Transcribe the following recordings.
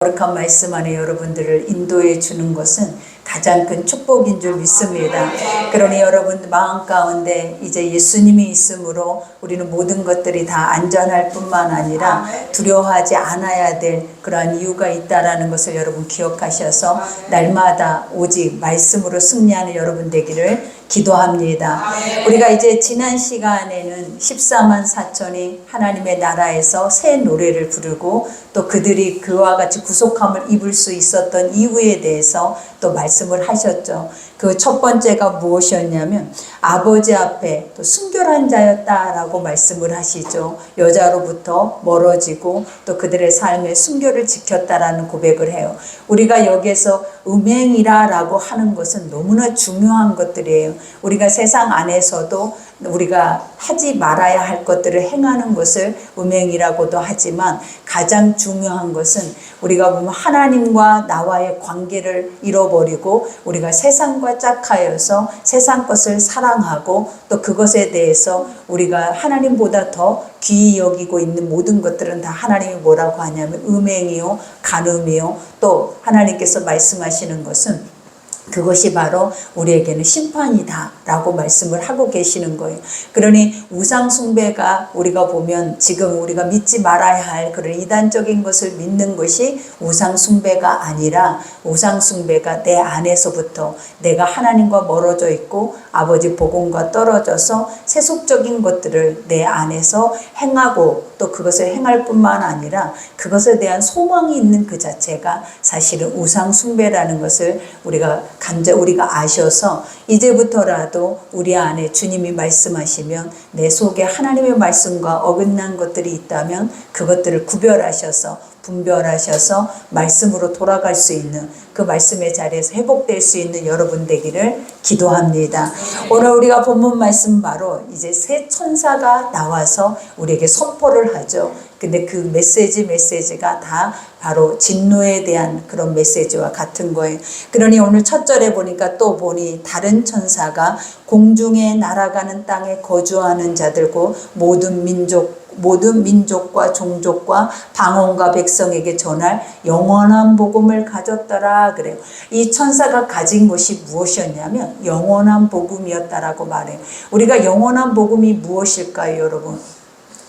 거룩한 말씀 안에 여러분들을 인도해 주는 것은 가장 큰 축복인 줄 믿습니다. 그러니 여러분 마음 가운데 이제 예수님이 있으므로 우리는 모든 것들이 다 안전할 뿐만 아니라 두려워하지 않아야 될 그러한 이유가 있다라는 것을 여러분 기억하셔서 날마다 오직 말씀으로 승리하는 여러분 되기를 기도합니다. 우리가 이제 지난 시간에는 14만 4천이 하나님의 나라에서 새 노래를 부르고 또 그들이 그와 같이 구속함을 입을 수 있었던 이유에 대해서 또 말씀을 하셨죠. 그 첫 번째가 무엇이었냐면 아버지 앞에 또 순결한 자였다라고 말씀을 하시죠. 여자로부터 멀어지고 또 그들의 삶의 순결을 지켰다라는 고백을 해요. 우리가 여기에서 음행이라고 하는 것은 너무나 중요한 것들이에요. 우리가 세상 안에서도 우리가 하지 말아야 할 것들을 행하는 것을 음행이라고도 하지만 가장 중요한 것은 우리가 보면 하나님과 나와의 관계를 잃어버리고 우리가 세상과 짝하여서 세상 것을 사랑하고 또 그것에 대해서 우리가 하나님보다 더 귀히 여기고 있는 모든 것들은 다 하나님이 뭐라고 하냐면 음행이요 간음이요 또 하나님께서 말씀하시는 것은 그것이 바로 우리에게는 심판이다 라고 말씀을 하고 계시는 거예요. 그러니 우상숭배가 우리가 보면 지금 우리가 믿지 말아야 할 그런 이단적인 것을 믿는 것이 우상숭배가 아니라 우상숭배가 내 안에서부터 내가 하나님과 멀어져 있고 아버지 복음과 떨어져서 세속적인 것들을 내 안에서 행하고 또 그것을 행할 뿐만 아니라 그것에 대한 소망이 있는 그 자체가 사실은 우상숭배라는 것을 우리가 아셔서 이제부터라도 우리 안에 주님이 말씀하시면 내 속에 하나님의 말씀과 어긋난 것들이 있다면 그것들을 구별하셔서 분별하셔서 말씀으로 돌아갈 수 있는 그 말씀의 자리에서 회복될 수 있는 여러분 되기를 기도합니다. 오늘 우리가 본문 말씀 바로 이제 새 천사가 나와서 우리에게 선포를 하죠. 근데 그 메시지가 다 바로 진노에 대한 그런 메시지와 같은 거예요. 그러니 오늘 첫 절에 보니까 또 보니 다른 천사가 공중에 날아가는 땅에 거주하는 자들고 모든 민족과 종족과 방언과 백성에게 전할 영원한 복음을 가졌더라 그래요. 이 천사가 가진 것이 무엇이었냐면 영원한 복음이었다라고 말해요. 우리가 영원한 복음이 무엇일까요, 여러분?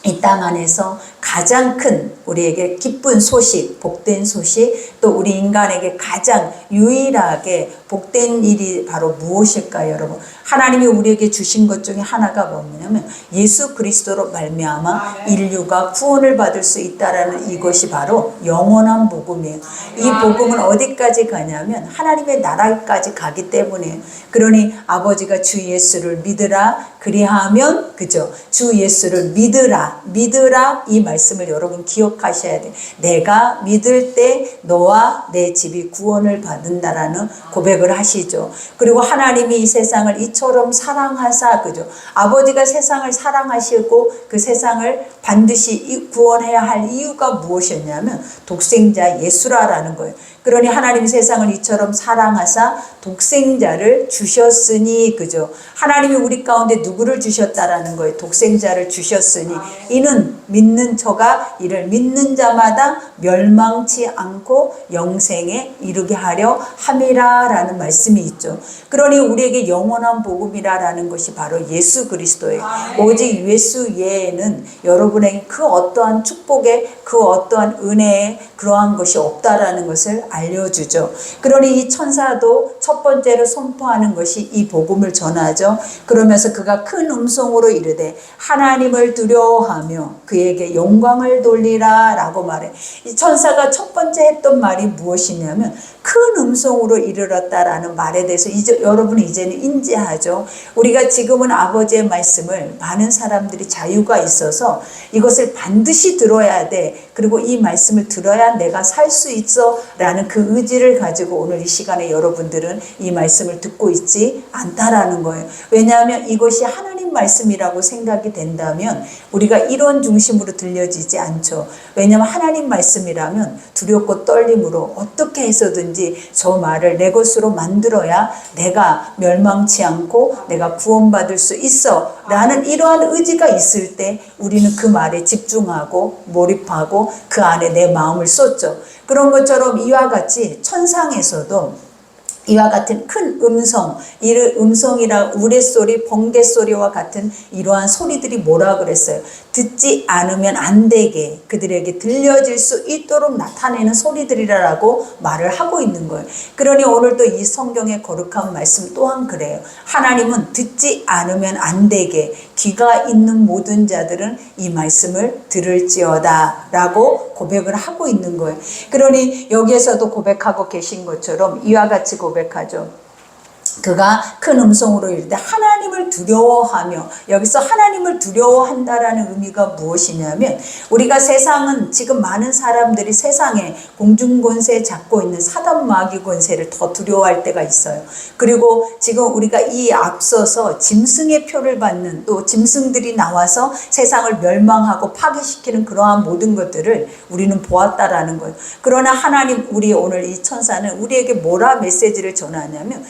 이 땅 안에서 가장 큰 우리에게 기쁜 소식, 복된 소식, 또 우리 인간에게 가장 유일하게 복된 일이 바로 무엇일까요, 여러분? 하나님이 우리에게 주신 것 중에 하나가 뭐냐면 예수 그리스도로 말미암아 인류가 구원을 받을 수 있다라는 이것이 바로 영원한 복음이에요. 이 복음은 어디까지 가냐면 하나님의 나라까지 가기 때문에 그러니 아버지가 주 예수를 믿으라 그리하면 그죠? 주 예수를 믿으라 이 말씀을 여러분 기억하셔야 돼요. 내가 믿을 때 너와 내 집이 구원을 받는다라는 고백을 하시죠. 그리고 하나님이 이 세상을 이처럼 사랑하사 그죠? 아버지가 세상을 사랑하시고 그 세상을 반드시 구원해야 할 이유가 무엇이었냐면 독생자 예수라라는 거예요. 그러니 하나님이 세상을 이처럼 사랑하사 독생자를 주셨으니 그죠? 하나님이 우리 가운데 누구를 주셨다라는 거예요? 독생자를 주셨으니 이는 믿는 저가 이를 믿는 자마다 멸망치 않고 영생에 이르게 하려 함이라라는 말씀이 있죠. 그러니 우리에게 영원한 복음이라는 것이 바로 예수 그리스도예요. 오직 예수 외에는 여러분에게 그 어떠한 축복에 그 어떠한 은혜에 그러한 것이 없다라는 것을 알려주죠. 그러니 이 천사도 첫 번째로 선포하는 것이 이 복음을 전하죠. 그러면서 그가 큰 음성으로 이르되 하나님을 두려워하며 그에게 영광을 돌리라 라고 말해. 이 천사가 첫 번째 했던 말이 무엇이냐면 큰 음성으로 이르렀다라는 말에 대해서 여러분이 이제는 인지하죠. 우리가 지금은 아버지의 말씀을 많은 사람들이 자유가 있어서 이것을 반드시 들어야 돼. 그리고 이 말씀을 들어야 내가 살 수 있어 라는 그 의지를 가지고 오늘 이 시간에 여러분들은 이 말씀을 듣고 있지 않다라는 거예요. 왜냐하면 이것이 하나님 하나님 말씀이라고 생각이 된다면 우리가 이론 중심으로 들려지지 않죠. 왜냐하면 하나님 말씀이라면 두렵고 떨림으로 어떻게 해서든지 저 말을 내 것으로 만들어야 내가 멸망치 않고 내가 구원받을 수 있어 라는 이러한 의지가 있을 때 우리는 그 말에 집중하고 몰입하고 그 안에 내 마음을 쏟죠. 그런 것처럼 이와 같이 천상에서도 이와 같은 큰 음성, 이 음성이라 우레소리, 번개소리와 같은 이러한 소리들이 뭐라 그랬어요? 듣지 않으면 안 되게 그들에게 들려질 수 있도록 나타내는 소리들이라고 말을 하고 있는 거예요. 그러니 오늘도 이 성경의 거룩한 말씀 또한 그래요. 하나님은 듣지 않으면 안 되게 귀가 있는 모든 자들은 이 말씀을 들을지어다 라고 고백을 하고 있는 거예요. 그러니 여기에서도 고백하고 계신 것처럼 이와 같이 고백하죠. 그가 큰 음성으로 이르되 하나님을 두려워하며, 여기서 하나님을 두려워한다라는 의미가 무엇이냐면 우리가 세상은 지금 많은 사람들이 세상에 공중권세 잡고 있는 사단 마귀 권세를 더 두려워할 때가 있어요. 그리고 지금 우리가 이 앞서서 짐승의 표를 받는 또 짐승들이 나와서 세상을 멸망하고 파괴시키는 그러한 모든 것들을 우리는 보았다라는 거예요. 그러나 하나님, 우리 오늘 이 천사는 우리에게 뭐라 메시지를 전하냐면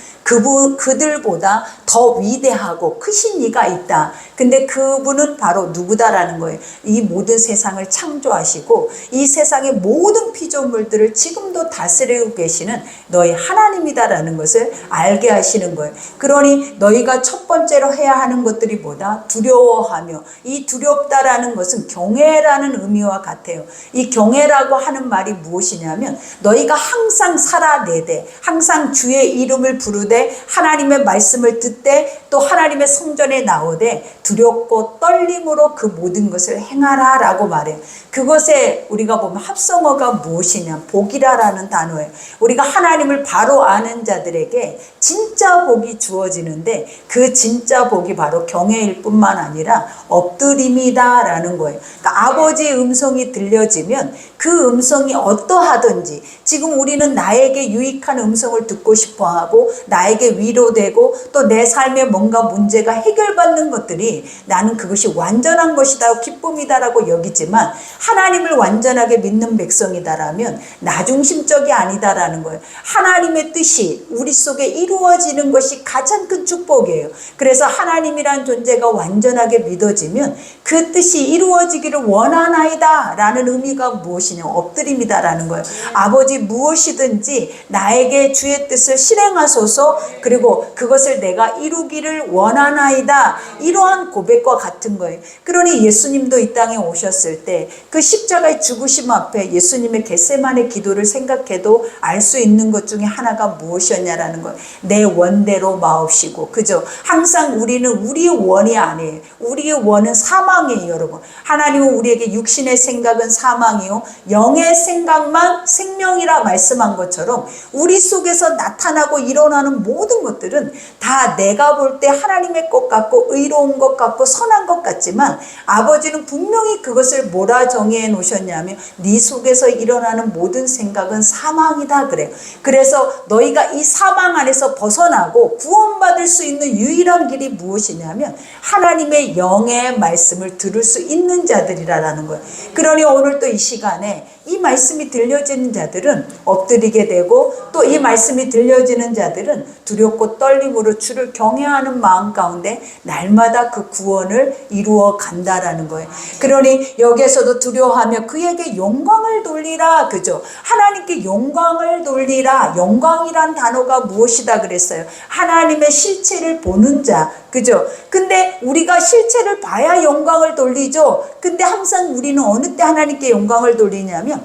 그들보다 더 위대하고 크신 이가 있다. 근데 그분은 바로 누구다라는 거예요. 이 모든 세상을 창조하시고 이 세상의 모든 피조물들을 지금도 다스리고 계시는 너희 하나님이다라는 것을 알게 하시는 거예요. 그러니 너희가 첫 번째로 해야 하는 것들이 뭐다? 두려워하며, 이 두렵다라는 것은 경외라는 의미와 같아요. 이 경외라고 하는 말이 무엇이냐면 너희가 항상 살아내되 항상 주의 이름을 부르되 하나님의 말씀을 듣되 또 하나님의 성전에 나오되 두렵고 떨림으로 그 모든 것을 행하라 라고 말해요. 그것에 우리가 보면 합성어가 무엇이냐, 복이라라는 단어예요. 우리가 하나님을 바로 아는 자들에게 진짜 복이 주어지는데 그 진짜 복이 바로 경외일 뿐만 아니라 엎드림이다 라는 거예요. 그러니까 아버지의 음성이 들려지면 그 음성이 어떠하든지, 지금 우리는 나에게 유익한 음성을 듣고 싶어하고 나에게 위로되고 또 내 삶에 뭔가 문제가 해결받는 것들이 나는 그것이 완전한 것이다, 기쁨이다라고 여기지만 하나님을 완전하게 믿는 백성이다라면 나중심적이 아니다라는 거예요. 하나님의 뜻이 우리 속에 이루어지는 것이 가장 큰 축복이에요. 그래서 하나님이란 존재가 완전하게 믿어지면 그 뜻이 이루어지기를 원하나이다 라는 의미가 무엇이냐, 엎드림이다라는 거예요. 아버지 무엇이든지 나에게 주의 뜻을 실행하소서, 그리고 그것을 내가 이루기를 원하나이다, 이러한 고백과 같은 거예요. 그러니 예수님도 이 땅에 오셨을 때 그 십자가의 죽으심 앞에 예수님의 겟세마네 기도를 생각해도 알 수 있는 것 중에 하나가 무엇이었냐라는 거예요. 내 원대로 마옵시고, 그죠? 항상 우리는 우리의 원이 아니에요. 우리의 원은 사망이에요, 여러분. 하나님은 우리에게 육신의 생각은 사망이요 영의 생각만 생명이라 말씀한 것처럼 우리 속에서 나타나고 일어나는 모든 것들은 다 내가 볼 때 하나님의 것 같고 의로운 것 같고 선한 것 같지만 아버지는 분명히 그것을 뭐라 정의해 놓으셨냐면 네 속에서 일어나는 모든 생각은 사망이다 그래요. 그래서 너희가 이 사망 안에서 벗어나고 구원받을 수 있는 유일한 길이 무엇이냐면 하나님의 영의 말씀을 들을 수 있는 자들이라는 거예요. 그러니 오늘 또 이 시간에 이 말씀이 들려지는 자들은 엎드리게 되고 또 이 말씀이 들려지는 자들은 두렵고 떨림으로 주를 경외하는 마음 가운데 날마다 그 구원을 이루어 간다라는 거예요. 그러니 여기에서도 두려워하며 그에게 영광을 돌리라, 그죠? 하나님께 영광을 돌리라. 영광이란 단어가 무엇이다 그랬어요? 하나님의 실체를 보는 자, 그죠? 근데 우리가 실체를 봐야 영광을 돌리죠. 근데 항상 우리는 어느 때 하나님께 영광을 돌리냐면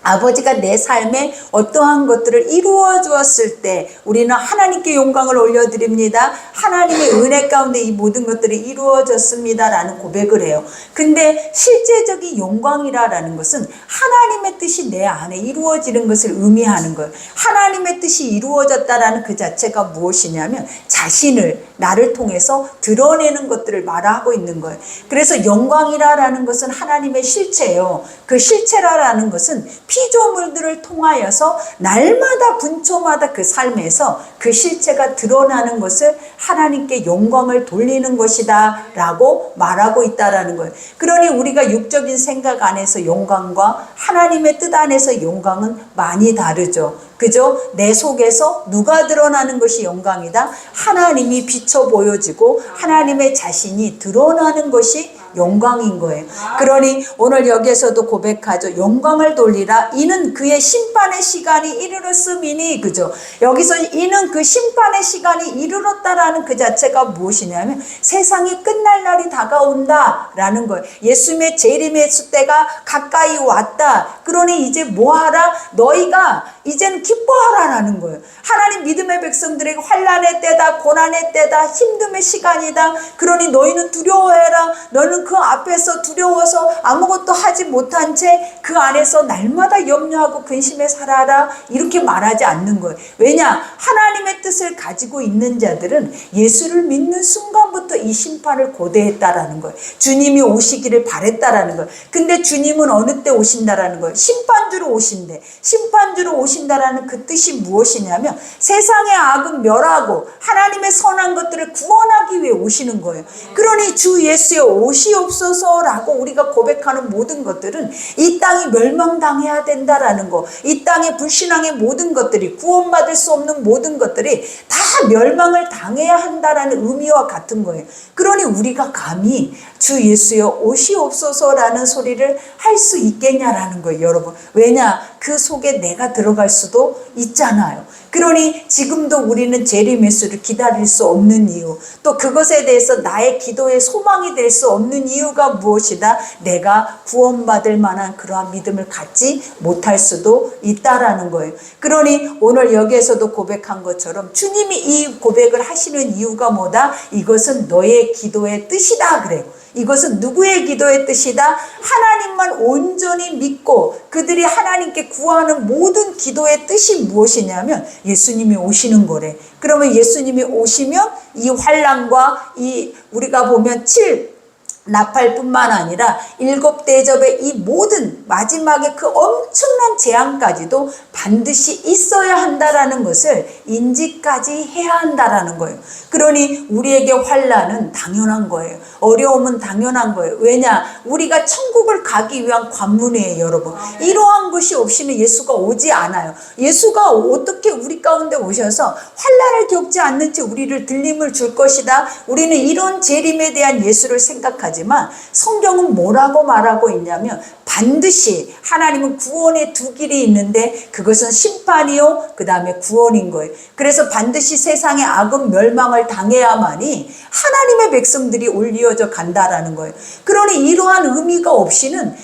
아버지가 내 삶에 어떠한 것들을 이루어 주었을 때 우리는 하나님께 영광을 올려드립니다. 하나님의 은혜 가운데 이 모든 것들이 이루어졌습니다 라는 고백을 해요. 근데 실제적인 영광이라는 것은 하나님의 뜻이 내 안에 이루어지는 것을 의미하는 거예요. 하나님의 뜻이 이루어졌다라는 그 자체가 무엇이냐면 자신을 나를 통해서 드러내는 것들을 말하고 있는 거예요. 그래서 영광이라는 것은 하나님의 실체예요. 그 실체라는 것은 피조물들을 통하여서 날마다 분초마다 그 삶에서 그 실체가 드러나는 것을 하나님께 영광을 돌리는 것이다 라고 말하고 있다라는 거예요. 그러니 우리가 육적인 생각 안에서 영광과 하나님의 뜻 안에서 영광은 많이 다르죠. 그죠? 내 속에서 누가 드러나는 것이 영광이다? 하나님이 비춰 보여지고 하나님의 자신이 드러나는 것이 영광인 거예요. 그러니 오늘 여기에서도 고백하죠. 영광을 돌리라. 이는 그의 심판의 시간이 이르렀음이니. 그죠? 여기서 이는 그 심판의 시간이 이르렀다라는 그 자체가 무엇이냐면 세상이 끝날 날이 다가온다라는 거예요. 예수님의 재림의 때가 가까이 왔다. 그러니 이제 뭐하라? 너희가 이제는 기뻐하라라는 거예요. 하나님 믿음의 백성들에게 환난의 때다, 고난의 때다, 힘듦의 시간이다. 그러니 너희는 두려워해라. 너는 그 앞에서 두려워서 아무것도 하지 못한 채 그 안에서 날마다 염려하고 근심에 살아라. 이렇게 말하지 않는 거예요. 왜냐? 하나님의 뜻을 가지고 있는 자들은 예수를 믿는 순간부터 이 심판을 고대했다라는 거예요. 주님이 오시기를 바랬다라는 거예요. 근데 주님은 어느 때 오신다라는 거예요? 심판주로 오신대. 심판주로 오신다라는 그 뜻이 무엇이냐면 세상의 악은 멸하고 하나님의 선한 것들을 구원하기 위해 오시는 거예요. 그러니 주 예수의 오시옵소서라고 우리가 고백하는 모든 것들은 이 땅이 멸망당해야 된다라는 거, 이 땅의 불신앙의 모든 것들이, 구원받을 수 없는 모든 것들이 다 멸망을 당해야 한다라는 의미와 같은 거예요. 그러니 우리가 감히 주 예수여 오시옵소서라는 소리를 할 수 있겠냐라는 거예요, 여러분. 왜냐? 그 속에 내가 들어갈 수도 있잖아요. 그러니 지금도 우리는 재림 예수를 기다릴 수 없는 이유, 또 그것에 대해서 나의 기도의 소망이 될 수 없는 이유가 무엇이다? 내가 구원받을 만한 그러한 믿음을 갖지 못할 수도 있다라는 거예요. 그러니 오늘 여기에서도 고백한 것처럼 주님이 이 고백을 하시는 이유가 뭐다? 이것은 너의 기도의 뜻이다 그래요. 이것은 누구의 기도의 뜻이다? 하나님만 온전히 믿고 그들이 하나님께 구하는 모든 기도의 뜻이 무엇이냐면 예수님이 오시는 거래. 그러면 예수님이 오시면 이 환난과 이 우리가 보면 나팔뿐만 아니라 7 대접의 이 모든 마지막에 그 엄청난 재앙까지도 반드시 있어야 한다라는 것을 인지까지 해야 한다라는 거예요. 그러니 우리에게 환난은 당연한 거예요. 어려움은 당연한 거예요. 왜냐? 우리가 천국을 가기 위한 관문이에요, 여러분. 이러한 것이 없이는 예수가 오지 않아요. 예수가 어떻게 우리 가운데 오셔서 환난을 겪지 않는 채 우리를 들림을 줄 것이다. 우리는 이런 재림에 대한 예수를 생각하지만 성경은 뭐라고 말하고 있냐면 반드시 하나님은 구원의 두 길이 있는데 그것은 심판이요 그 다음에 구원인 거예요. 그래서 반드시 세상의 악은 멸망을 당해야만이 하나님의 백성들이 올리어져 간다라는 거예요. 그러니 이러한 의미가 없이는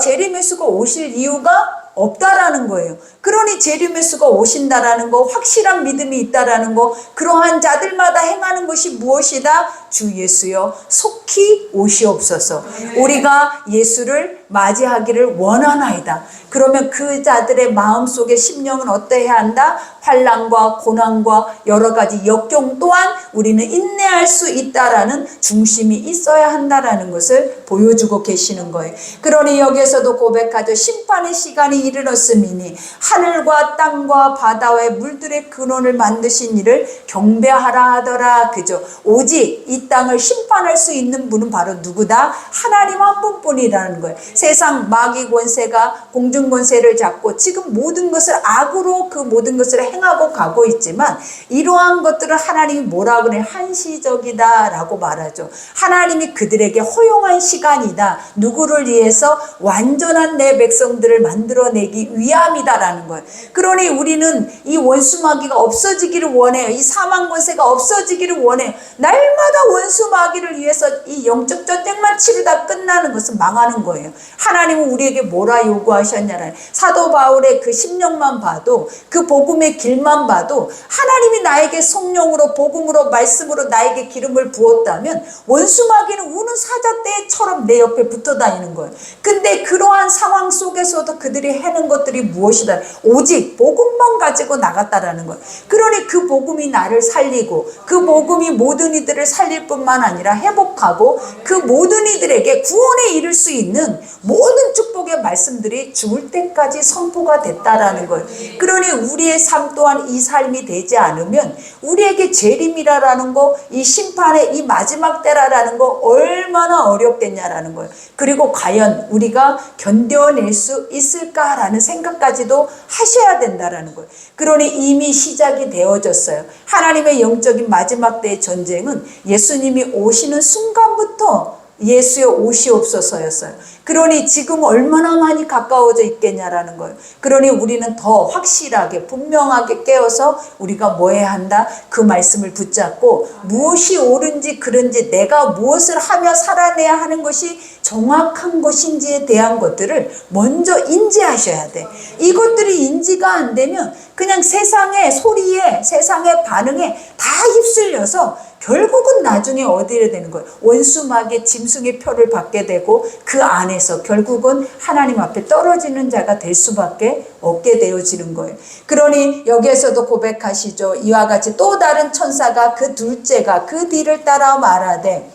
재림 예수가 오실 이유가 없다라는 거예요. 그러니 재림 예수가 오신다라는 거, 확실한 믿음이 있다라는 거, 그러한 자들마다 행하는 것이 무엇이다? 주 예수여 속히 오시옵소서. 우리가 예수를 맞이하기를 원하나이다. 그러면 그 자들의 마음속의 심령은 어떠해야 한다? 환난과 고난과 여러 가지 역경 또한 우리는 인내할 수 있다라는 중심이 있어야 한다라는 것을 보여주고 계시는 거예요. 그러니 여기에서도 고백하죠. 심판의 시간이 이르렀음이니 하늘과 땅과 바다와 물들의 근원을 만드신 이를 경배하라 하더라. 그죠? 오직 이 땅을 심판할 수 있는 분은 바로 누구다? 하나님 한 분뿐이라는 거예요. 세상 마귀 권세가 공중 권세를 잡고 지금 모든 것을 악으로 그 모든 것을 행하고 가고 있지만 이러한 것들을 하나님이 뭐라 그래? 한시적이다 라고 말하죠. 하나님이 그들에게 허용한 시간이다. 누구를 위해서? 완전한 내 백성들을 만들어내기 위함이다라는 거예요. 그러니 우리는 이 원수 마귀가 없어지기를 원해요. 이 사망 권세가 없어지기를 원해요. 날마다 원수 마귀를 위해서 이 영적 전쟁만 치르다 끝나는 것은 망하는 거예요. 하나님은 우리에게 뭐라 요구하셨냐는, 사도 바울의 그 심령만 봐도, 그 복음의 길만 봐도 하나님이 나에게 성령으로 복음으로 말씀으로 나에게 기름을 부었다면 원수 마귀는 우는 사자떼처럼 내 옆에 붙어 다니는 거예요. 근데 그러한 상황 속에서도 그들이 하는 것들이 무엇이다? 오직 복음만 가지고 나갔다라는 거예요. 그러니 그 복음이 나를 살리고, 그 복음이 모든 이들을 살릴 뿐만 아니라 회복하고, 그 모든 이들에게 구원에 이를 수 있는 모든 축복의 말씀들이 죽을 때까지 선포가 됐다라는 거예요. 그러니 우리의 삶 또한 이 삶이 되지 않으면 우리에게 재림이라는 거, 이 심판의 이 마지막 때라는 거 얼마나 어렵겠냐라는 거예요. 그리고 과연 우리가 견뎌낼 수 있을까라는 생각까지도 하셔야 된다라는 거예요. 그러니 이미 시작이 되어졌어요. 하나님의 영적인 마지막 때의 전쟁은 예수님이 오시는 순간부터 예수의 오시옵소서였어요. 그러니 지금 얼마나 많이 가까워져 있겠냐라는 거예요. 그러니 우리는 더 확실하게 분명하게 깨어서 우리가 뭐 해야 한다? 그 말씀을 붙잡고 무엇이 옳은지 그른지, 내가 무엇을 하며 살아내야 하는 것이 정확한 것인지에 대한 것들을 먼저 인지하셔야 돼. 이것들이 인지가 안 되면 그냥 세상의 소리에, 세상의 반응에 다 휩쓸려서 결국은 나중에 어디에 되는 거예요? 원수마귀의 짐승의 표를 받게 되고, 그 안에서 결국은 하나님 앞에 떨어지는 자가 될 수밖에 없게 되어지는 거예요. 그러니 여기에서도 고백하시죠. 이와 같이 또 다른 천사가 그 둘째가 그 뒤를 따라 말하되,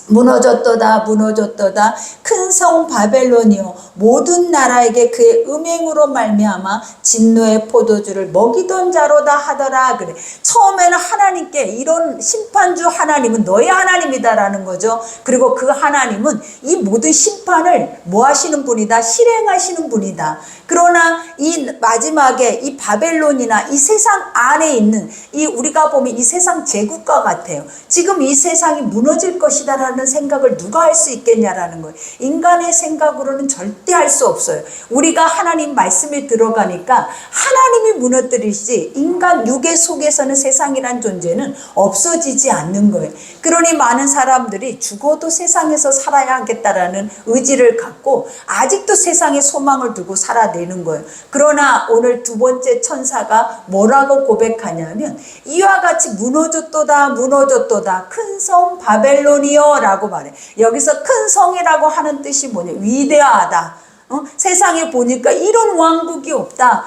무너졌도다 무너졌도다 큰 성 바벨론이요, 모든 나라에게 그의 음행으로 말미암아 진노의 포도주를 먹이던 자로다 하더라. 그래. 처음에는 하나님께, 이런 심판주 하나님은 너의 하나님이다라는 거죠. 그리고 그 하나님은 이 모든 심판을 뭐 하시는 분이다? 실행하시는 분이다. 그러나 이 마지막에 이 바벨론이나 이 세상 안에 있는, 이 우리가 보면 이 세상 제국과 같아요. 지금 이 세상이 무너질 것이다라는 생각을 누가 할 수 있겠냐라는 거예요. 인간의 생각으로는 절대 할 수 없어요. 우리가 하나님 말씀에 들어가니까 하나님이 무너뜨리지, 인간 육의 속에서는 세상이란 존재는 없어지지 않는 거예요. 그러니 많은 사람들이 죽어도 세상에서 살아야 하겠다라는 의지를 갖고 아직도 세상에 소망을 두고 살아내는 거예요. 그러나 오늘 두 번째 천사가 뭐라고 고백하냐면, 이와 같이 무너졌도다 무너졌도다 큰 성 바벨론이여 라고 말해. 여기서 큰 성이라고 하는 뜻이 뭐냐? 위대하다. 세상에 보니까 이런 왕국이 없다.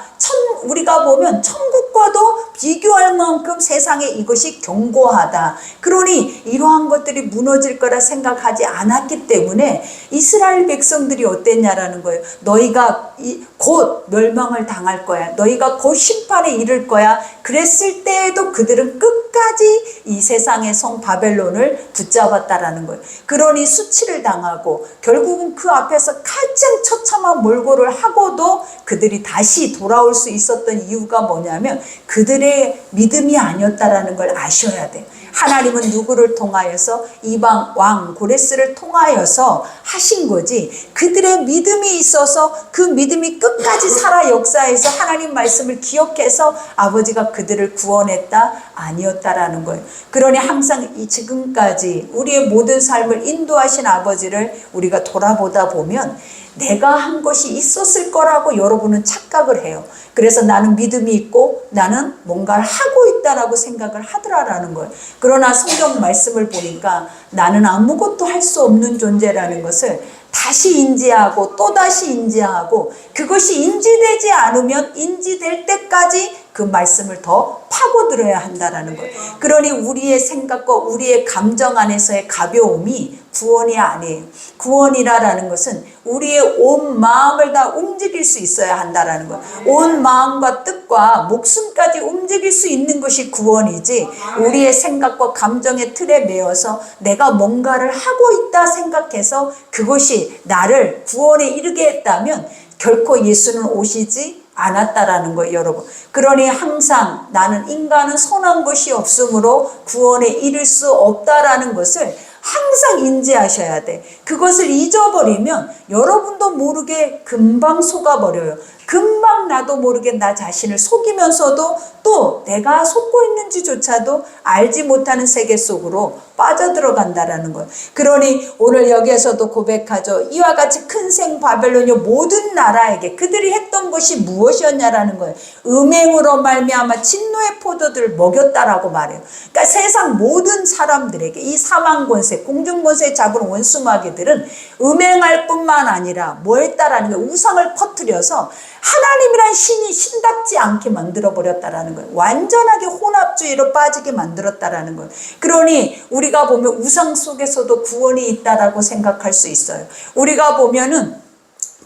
우리가 보면 천국과도 비교할 만큼 세상에 이것이 견고하다. 그러니 이러한 것들이 무너질 거라 생각하지 않았기 때문에 이스라엘 백성들이 어땠냐라는 거예요. 너희가 곧 멸망을 당할 거야. 너희가 곧 심판에 이를 거야. 그랬을 때에도 그들은 끝까지 이 세상의 성 바벨론을 붙잡았다라는 거예요. 그러니 수치를 당하고 결국은 그 앞에서 가장 처참한 몰골을 하고도 그들이 다시 돌아올 수 있었던 이유가 뭐냐면 그들의 믿음이 아니었다라는 걸 아셔야 돼. 하나님은 누구를 통하여서? 이방 왕 고레스를 통하여서 하신 거지, 그들의 믿음이 있어서 그 믿음이 끝까지 살아 역사해서 하나님 말씀을 기억해서 아버지가 그들을 구원했다? 아니었다라는 거예요. 그러니 항상 지금까지 우리의 모든 삶을 인도하신 아버지를 우리가 돌아보다 보면 내가 한 것이 있었을 거라고 여러분은 착각을 해요. 그래서 나는 믿음이 있고 나는 뭔가를 하고 있다라고 생각을 하더라라는 거예요. 그러나 성경 말씀을 보니까 나는 아무것도 할 수 없는 존재라는 것을 다시 인지하고 또다시 인지하고, 그것이 인지되지 않으면 인지될 때까지 그 말씀을 더 파고들어야 한다라는 거예요. 그러니 우리의 생각과 우리의 감정 안에서의 가벼움이 구원이 아니에요. 구원이라는 것은 우리의 온 마음을 다 움직일 수 있어야 한다라는 거예요. 온 마음과 뜻과 목숨까지 움직일 수 있는 것이 구원이지, 우리의 생각과 감정의 틀에 매여서 내가 뭔가를 하고 있다 생각해서 그것이 나를 구원에 이르게 했다면 결코 예수는 오시지 않았다라는 거예요, 여러분. 그러니 항상 나는 인간은 선한 것이 없으므로 구원에 이를 수 없다라는 것을 항상 인지하셔야 돼. 그것을 잊어버리면 여러분도 모르게 금방 속아버려요. 금방 나도 모르게 나 자신을 속이면서도 또 내가 속고 있는지조차도 알지 못하는 세계 속으로 빠져들어간다라는 거예요. 그러니 오늘 여기에서도 고백하죠. 이와 같이 큰 생 바벨론이 모든 나라에게 그들이 했던 것이 무엇이었냐라는 거예요. 음행으로 말미암아 진노의 포도들을 먹였다라고 말해요. 그러니까 세상 모든 사람들에게 이 사망 권세, 공중 권세 잡은 원수 마귀들은 음행할 뿐만 아니라 뭐 했다라는 거예요. 우상을 퍼뜨려서 하나님이란 신이 신답지 않게 만들어 버렸다라는 거예요. 완전하게 혼합주의로 빠지게 만들었다라는 거예요. 그러니 우리가 보면 우상 속에서도 구원이 있다라고 생각할 수 있어요. 우리가 보면은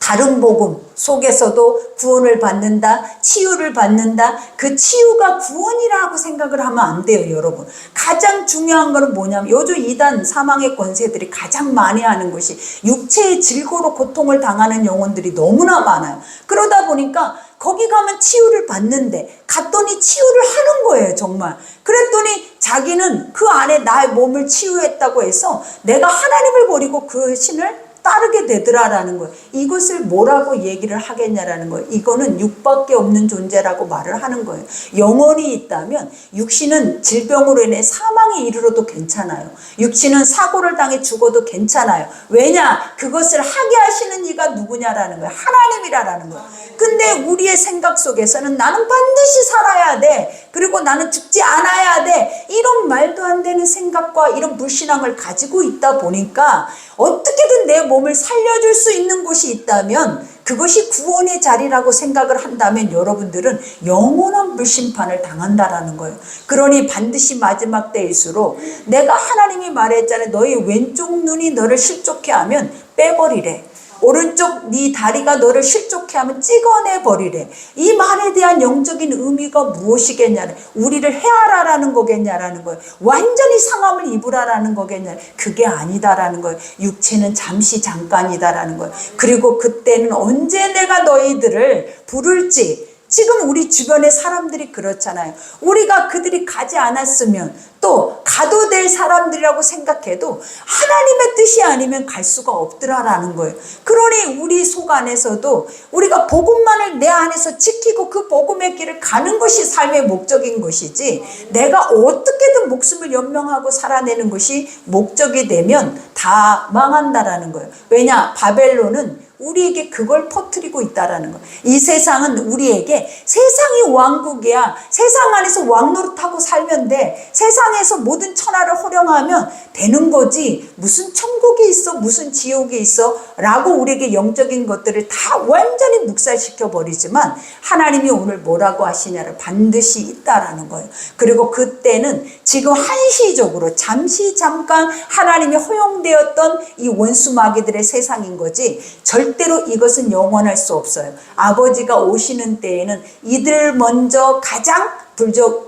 다른 복음 속에서도 구원을 받는다, 치유를 받는다. 그 치유가 구원이라고 생각을 하면 안 돼요, 여러분. 가장 중요한 거는 뭐냐면 요즘 이단 사망의 권세들이 가장 많이 하는 것이 육체의 질고로 고통을 당하는 영혼들이 너무나 많아요. 그러다 보니까 거기 가면 치유를 받는데 갔더니 치유를 하는 거예요, 정말. 그랬더니 자기는 그 안에 나의 몸을 치유했다고 해서 내가 하나님을 버리고 그 신을 따르게 되더라라는 거예요. 이것을 뭐라고 얘기를 하겠냐라는 거예요. 이거는 육밖에 없는 존재라고 말을 하는 거예요. 영혼이 있다면 육신은 질병으로 인해 사망에 이르러도 괜찮아요. 육신은 사고를 당해 죽어도 괜찮아요. 왜냐? 그것을 하게 하시는 이가 누구냐라는 거예요. 하나님이라는 거예요. 근데 우리의 생각 속에서는 나는 반드시 살아야 돼. 그리고 나는 죽지 않아야 돼. 이런 말도 안 되는 생각과 이런 불신앙을 가지고 있다 보니까 어떻게든 내 몸을 살려줄 수 있는 곳이 있다면 그것이 구원의 자리라고 생각을 한다면 여러분들은 영원한 불심판을 당한다라는 거예요. 그러니 반드시 마지막 때일수록 내가 하나님이 말했잖아요. 너희 왼쪽 눈이 너를 실족해 하면 빼버리래. 오른쪽 네 다리가 너를 실족해 하면 찍어내버리래. 이 말에 대한 영적인 의미가 무엇이겠냐는, 우리를 해하라라는 거겠냐라는 거예요. 완전히 상함을 입으라라는 거겠냐. 그게 아니다라는 거예요. 육체는 잠시 잠깐이다라는 거예요. 그리고 그때는 언제 내가 너희들을 부를지. 지금 우리 주변의 사람들이 그렇잖아요. 우리가 그들이 가지 않았으면 또 가도 될 사람들이라고 생각해도 하나님의 뜻이 아니면 갈 수가 없더라라는 거예요. 그러니 우리 속 안에서도 우리가 복음만을 내 안에서 지키고 그 복음의 길을 가는 것이 삶의 목적인 것이지, 내가 어떻게든 목숨을 연명하고 살아내는 것이 목적이 되면 다 망한다라는 거예요. 왜냐? 바벨론은 우리에게 그걸 퍼뜨리고 있다라는 거예요. 이 세상은 우리에게 세상이 왕국이야. 세상 안에서 왕노릇하고 살면 돼. 세상에서 모든 천하를 호령하면 되는 거지. 무슨 천국이 있어, 무슨 지옥이 있어 라고 우리에게 영적인 것들을 다 완전히 묵살시켜 버리지만 하나님이 오늘 뭐라고 하시냐를 반드시 있다라는 거예요. 그리고 그때는 지금 한시적으로 잠시 잠깐 하나님이 허용되었던 이 원수 마귀들의 세상인 거지 절대로 이것은 영원할 수 없어요. 아버지가 오시는 때에는 이들 먼저 가장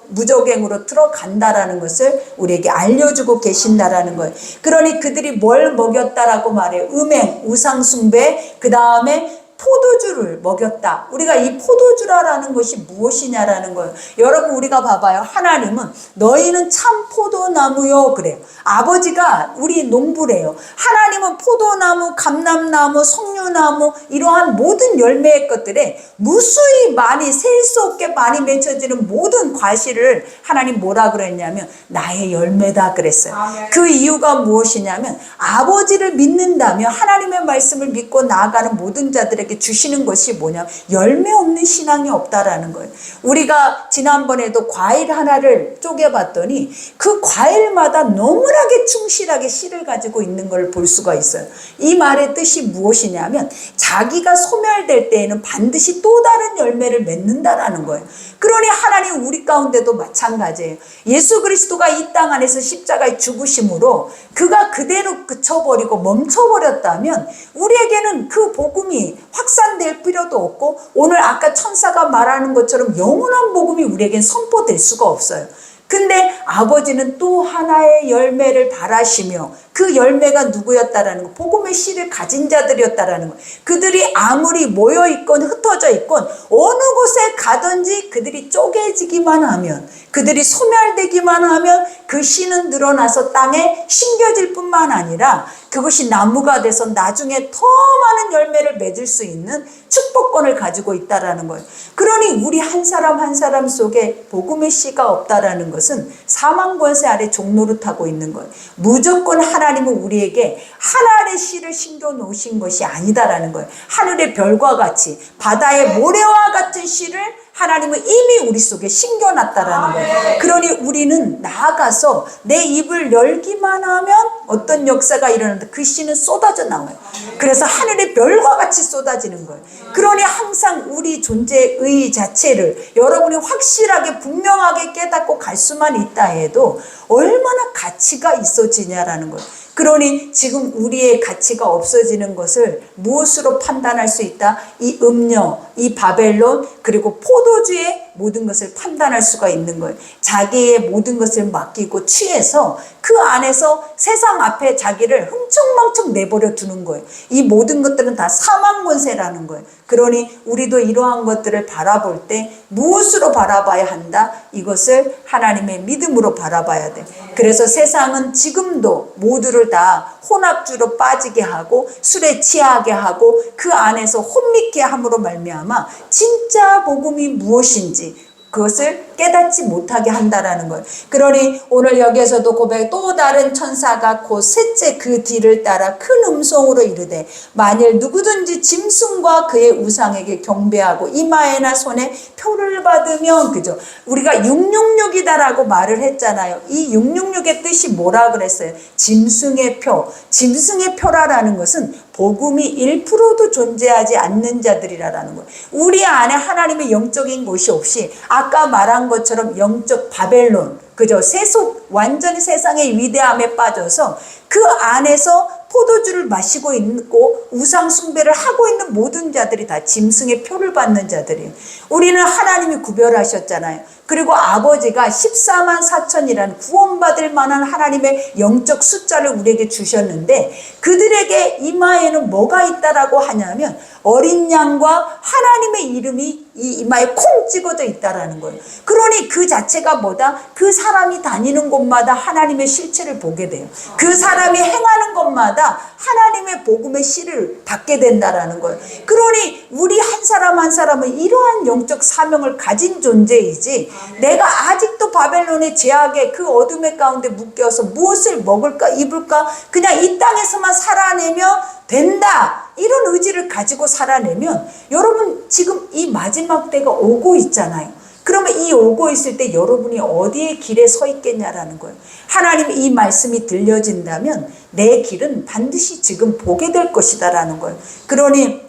무적행으로 들어간다라는 것을 우리에게 알려주고 계신다라는 거예요. 그러니 그들이 뭘 먹였다라고 말해요. 음행, 우상숭배, 그 다음에 포도주를 먹였다. 우리가 이 포도주라는 것이 무엇이냐라는 거예요. 여러분, 우리가 봐봐요. 하나님은 너희는 참 포도나무요 그래요. 아버지가 우리 농부래요. 하나님은 포도나무, 감람나무, 석류나무 이러한 모든 열매의 것들에 무수히 많이 셀 수 없게 많이 맺혀지는 모든 과실을 하나님 뭐라 그랬냐면 나의 열매다 그랬어요. 그 이유가 무엇이냐면 아버지를 믿는다면 하나님의 말씀을 믿고 나아가는 모든 자들에게 주시는 것이 뭐냐, 열매 없는 신앙이 없다라는 거예요. 우리가 지난번에도 과일 하나를 쪼개봤더니 그 과일마다 너무나게 충실하게 씨를 가지고 있는 걸 볼 수가 있어요. 이 말의 뜻이 무엇이냐면 자기가 소멸될 때에는 반드시 또 다른 열매를 맺는다라는 거예요. 그러니 하나님 우리 가운데도 마찬가지예요. 예수 그리스도가 이 땅 안에서 십자가의 죽으심으로 그가 그대로 그쳐버리고 멈춰버렸다면 우리에게는 그 복음이 확산될 필요도 없고 오늘 아까 천사가 말하는 것처럼 영원한 복음이 우리에겐 선포될 수가 없어요. 근데 아버지는 또 하나의 열매를 바라시며 그 열매가 누구였다라는 거, 복음의 씨를 가진 자들이었다라는 거. 그들이 아무리 모여있건 흩어져 있건 어느 곳에 가든지 그들이 쪼개지기만 하면, 그들이 소멸되기만 하면 그 씨는 늘어나서 땅에 심겨질 뿐만 아니라 그것이 나무가 돼서 나중에 더 많은 열매를 맺을 수 있는 축복권을 가지고 있다라는 거예요. 그러니 우리 한 사람 한 사람 속에 복음의 씨가 없다라는 것은 사망 권세 아래 종노릇하고 있는 거예요. 무조건 하나님은 우리에게 하늘의 씨를 심겨 놓으신 것이 아니다라는 거예요. 하늘의 별과 같이 바다의 모래와 같은 씨를 하나님은 이미 우리 속에 심겨놨다라는 거예요. 그러니 우리는 나아가서 내 입을 열기만 하면 어떤 역사가 일어나는데 그 씨는 쏟아져 나와요. 그래서 하늘의 별과 같이 쏟아지는 거예요. 그러니 항상 우리 존재의 자체를 여러분이 확실하게 분명하게 깨닫고 갈 수만 있다 해도 얼마나 가치가 있어지냐라는 거예요. 그러니 지금 우리의 가치가 없어지는 것을 무엇으로 판단할 수 있다? 이 음료, 이 바벨론, 그리고 포도주의 모든 것을 판단할 수가 있는 거예요. 자기의 모든 것을 맡기고 취해서 그 안에서 세상 앞에 자기를 흥청망청 내버려 두는 거예요. 이 모든 것들은 다 사망 권세라는 거예요. 그러니 우리도 이러한 것들을 바라볼 때 무엇으로 바라봐야 한다? 이것을 하나님의 믿음으로 바라봐야 돼. 그래서 세상은 지금도 모두를 다 혼합주로 빠지게 하고 술에 취하게 하고 그 안에서 혼미케 함으로 말미암아 진짜 복음이 무엇인지 그것을 깨닫지 못하게 한다라는 거예요. 그러니 오늘 여기에서도 고백, 또 다른 천사가 곧 셋째 그 뒤를 따라 큰 음성으로 이르되 만일 누구든지 짐승과 그의 우상에게 경배하고 이마에나 손에 표를 받으면, 그죠? 우리가 666이다라고 말을 했잖아요. 이 666의 뜻이 뭐라 그랬어요? 짐승의 표. 짐승의 표라는 것은 복음이 1%도 존재하지 않는 자들이라는 거예요. 우리 안에 하나님의 영적인 것이 없이 아까 말한 것처럼 영적 바벨론, 그죠? 세속, 완전히 세상의 위대함에 빠져서 그 안에서 포도주를 마시고 있고 우상 숭배를 하고 있는 모든 자들이 다 짐승의 표를 받는 자들이에요. 우리는 하나님이 구별하셨잖아요. 그리고 아버지가 14만 4천이라는 구원받을 만한 하나님의 영적 숫자를 우리에게 주셨는데 그들에게 이마에는 뭐가 있다라고 하냐면 어린 양과 하나님의 이름이 이 이마에 콩 찍어져 있다라는 거예요. 그러니 그 자체가 뭐다? 그 사람이 다니는 곳마다 하나님의 실체를 보게 돼요. 그 사람이 행하는 것마다 하나님의 복음의 씨를 받게 된다라는 거예요. 그러니 우리 한 사람 한 사람은 이러한 영적 사명을 가진 존재이지 내가 아직도 바벨론의 죄악의 그 어둠의 가운데 묶여서 무엇을 먹을까 입을까 그냥 이 땅에서만 살아내며 된다 이런 의지를 가지고 살아내면 여러분 지금 이 마지막 때가 오고 있잖아요. 그러면 이 오고 있을 때 여러분이 어디에 길에 서 있겠냐라는 거예요. 하나님 이 말씀이 들려진다면 내 길은 반드시 지금 보게 될 것이다라는 거예요. 그러니